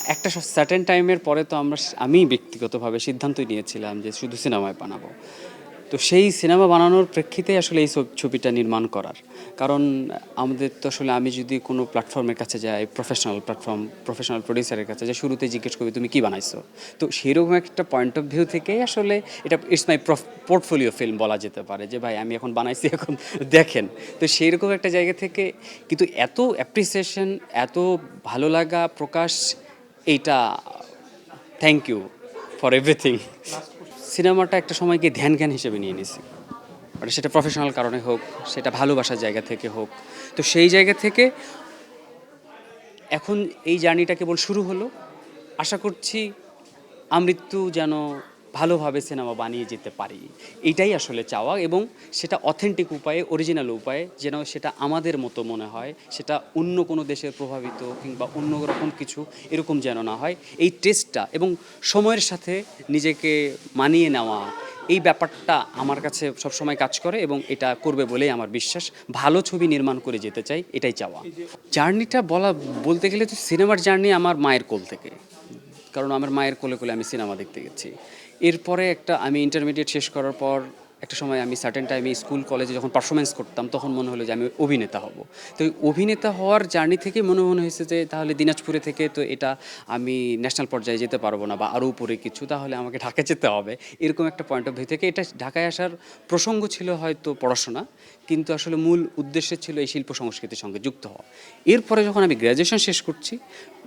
একটা সার্টেন টাইমের পরে তো আমি ব্যক্তিগতভাবে সিদ্ধান্তই নিয়েছিলাম যে শুধু সিনেমায় বানাবো। তো সেই সিনেমা বানানোর প্রেক্ষিতে আসলে এই ছবিটা নির্মাণ করার। কারণ আমাদের তো আসলে আমি যদি কোনো প্ল্যাটফর্মের কাছে যাই, প্রফেশনাল প্রোডিউসারের কাছে যে শুরুতেই জিজ্ঞেস করবি তুমি কি বানাইছো? তো সেরকম একটা পয়েন্ট অফ ভিউ থেকেই আসলে এটা ইটস মাই পোর্টফোলিও ফিল্ম বলা যেতে পারে যে ভাই আমি এখন বানাইছি এখন দেখেন। তো সেইরকম একটা জায়গা থেকে কিন্তু এত অ্যাপ্রিসিয়েশন, এত ভালো লাগা প্রকাশ, এইটা থ্যাংক ইউ ফর এভরিথিং। সিনেমাটা একটা সময় গিয়ে ধ্যান জ্ঞান হিসেবে নিয়ে নিছি, মানে সেটা প্রফেশনাল কারণে হোক, সেটা ভালোবাসার জায়গা থেকে হোক। তো সেই জায়গা থেকে এখন এই জার্নিটা কেবল শুরু হলো। আশা করছি আমৃত্যু যেন ভালোভাবে সিনেমা বানিয়ে যেতে পারি, এইটাই আসলে চাওয়া, এবং সেটা অথেন্টিক উপায়ে, অরিজিনাল উপায়ে, যেন সেটা আমাদের মতো মনে হয়, সেটা অন্য কোনো দেশের প্রভাবিত কিংবা অন্য রকম কিছু এরকম যেন না হয়। এই টেস্টটা এবং সময়ের সাথে নিজেকে মানিয়ে নেওয়া, এই ব্যাপারটা আমার কাছে সবসময় কাজ করে এবং এটা করবে বলেই আমার বিশ্বাস। ভালো ছবি নির্মাণ করে যেতে চাই, এটাই চাওয়া। জার্নিটা বলতে গেলে তো সিনেমার জার্নি আমার মায়ের কোল থেকে, কারণ আমার মায়ের কোলে কোলে আমি সিনেমা দেখতে গেছি। এরপরে আমি ইন্টারমিডিয়েট শেষ করার পর একটা সময় আমি সার্টেন টাইমে স্কুল কলেজে যখন পারফরমেন্স করতাম তখন মনে হলো যে আমি অভিনেতা হব। তো অভিনেতা হওয়ার জার্নি থেকে মনে হয়েছে যে তাহলে দিনাজপুরে থেকে তো এটা আমি ন্যাশনাল পর্যায়ে যেতে পারবো না বা আরও উপরে কিছু, তাহলে আমাকে ঢাকায় যেতে হবে। এরকম একটা পয়েন্ট অফ ভিউ থেকে এটা ঢাকায় আসার প্রসঙ্গ ছিল হয়তো পড়াশোনা, কিন্তু আসলে মূল উদ্দেশ্য ছিল এই শিল্প সংস্কৃতির সঙ্গে যুক্ত হওয়া। এরপরে যখন আমি গ্র্যাজুয়েশন শেষ করছি,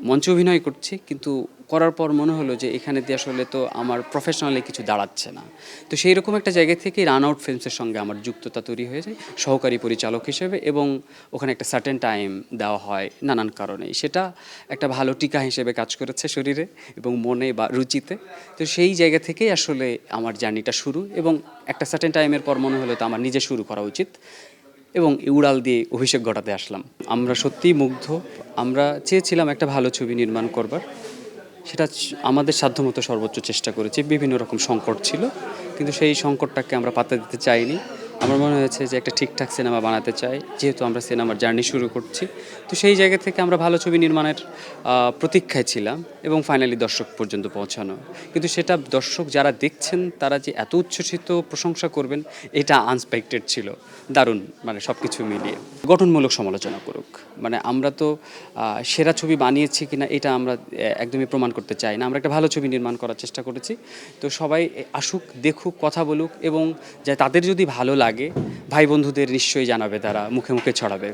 মঞ্চে অভিনয় করছি, কিন্তু করার পর মনে হলো যে এখানে দিয়ে আসলে তো আমার প্রফেশনালি কিছু দাঁড়াচ্ছে না। তো সেই রকম একটা জায়গা থেকে রান আউট ফিল্মসের সঙ্গে আমার যুক্ততা তৈরি হয়ে যায় সহকারী পরিচালক হিসেবে, এবং ওখানে একটা সার্টেন টাইম দেওয়া হয় নানান কারণে। সেটা একটা ভালো টিকা হিসেবে কাজ করেছে শরীরে এবং মনে বা রুচিতে। তো সেই জায়গা থেকেই আসলে আমার জার্নিটা শুরু, এবং একটা সার্টেন টাইমের পর মনে হলো তো আমার নিজে শুরু করা উচিত, এবং উড়াল দিয়ে অভিষেক ঘটাতে আসলাম। আমরা সত্যিই মুগ্ধ। আমরা চেয়েছিলাম একটা ভালো ছবি নির্মাণ করবার, সেটা আমাদের সাধ্যমতো সর্বোচ্চ চেষ্টা করেছি। বিভিন্ন রকম সংকট ছিল, কিন্তু সেই সংকটটাকে আমরা পাত্তা দিতে চাইনি। আমার মনে হয়েছে যে একটা ঠিকঠাক সিনেমা বানাতে চাই, যেহেতু আমরা সিনেমার জার্নি শুরু করছি। তো সেই জায়গা থেকে আমরা ভালো ছবি নির্মাণের প্রতীক্ষায় ছিলাম, এবং ফাইনালি দর্শক পর্যন্ত পৌঁছানো। কিন্তু সেটা দর্শক যারা দেখছেন তারা যে এত উচ্ছ্বসিত প্রশংসা করবেন, এটা আনএক্সপেক্টেড ছিল। দারুণ, মানে সব কিছু মিলিয়ে গঠনমূলক সমালোচনা করুক। মানে আমরা তো সেরা ছবি বানিয়েছি কিনা এটা আমরা একদমই প্রমাণ করতে চাই না। আমরা একটা ভালো ছবি নির্মাণ করার চেষ্টা করেছি। তো সবাই আসুক, দেখুক, কথা বলুক, এবং তাদের যদি ভালো লাগে ভাই বন্ধুদের নিশ্চয়ই জানাবে, তারা মুখে মুখে ছড়াবে।